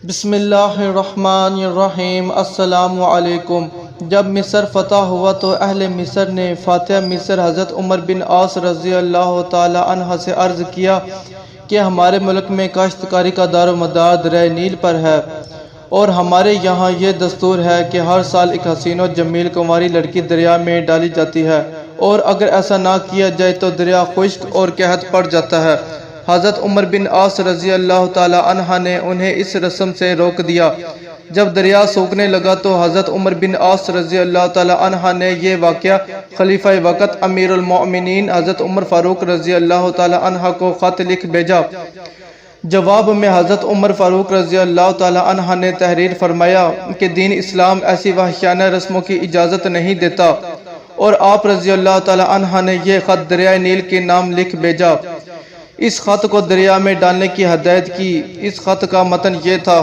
بسم اللہ الرحمن الرحیم۔ السلام علیکم۔ جب مصر فتح ہوا تو اہل مصر نے فاتح مصر حضرت عمر بن عاص رضی اللہ تعالی عنہ سے عرض کیا کہ ہمارے ملک میں کاشتکاری کا دار و مدار دریائے نیل پر ہے، اور ہمارے یہاں یہ دستور ہے کہ ہر سال ایک حسین و جمیل کنواری لڑکی دریا میں ڈالی جاتی ہے، اور اگر ایسا نہ کیا جائے تو دریا خشک اور قحط پڑ جاتا ہے۔ حضرت عمر بن عاص رضی اللہ تعالی عنہ نے انہیں اس رسم سے روک دیا۔ جب دریا سوکھنے لگا تو حضرت عمر بن عاص رضی اللہ تعالی عنہ نے یہ واقعہ خلیفہ وقت امیر المؤمنین حضرت عمر فاروق رضی اللہ تعالی عنہ کو خط لکھ بھیجا۔ جواب میں حضرت عمر فاروق رضی اللہ تعالی عنہ نے تحریر فرمایا کہ دین اسلام ایسی وحشیانہ رسموں کی اجازت نہیں دیتا، اور آپ رضی اللہ تعالی عنہ نے یہ خط دریائے نیل کے نام لکھ بھیجا۔ اس خط کو دریا میں ڈالنے کی ہدایت کی۔ اس خط کا متن یہ تھا: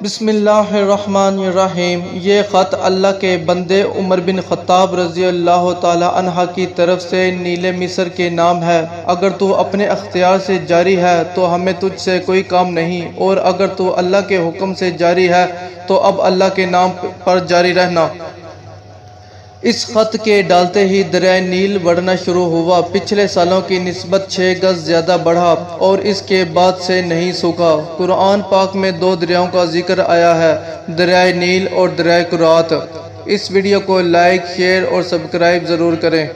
بسم اللہ الرحمن الرحیم۔ یہ خط اللہ کے بندے عمر بن خطاب رضی اللہ تعالی عنہ کی طرف سے نیل مصر کے نام ہے۔ اگر تو اپنے اختیار سے جاری ہے تو ہمیں تجھ سے کوئی کام نہیں، اور اگر تو اللہ کے حکم سے جاری ہے تو اب اللہ کے نام پر جاری رہنا۔ اس خط کے ڈالتے ہی دریائے نیل بڑھنا شروع ہوا۔ پچھلے سالوں کی نسبت 6 گز زیادہ بڑھا، اور اس کے بعد سے نہیں سوکھا۔ قرآن پاک میں 2 دریاؤں کا ذکر آیا ہے، دریائے نیل اور دریائے فرات۔ اس ویڈیو کو لائک، شیئر اور سبسکرائب ضرور کریں۔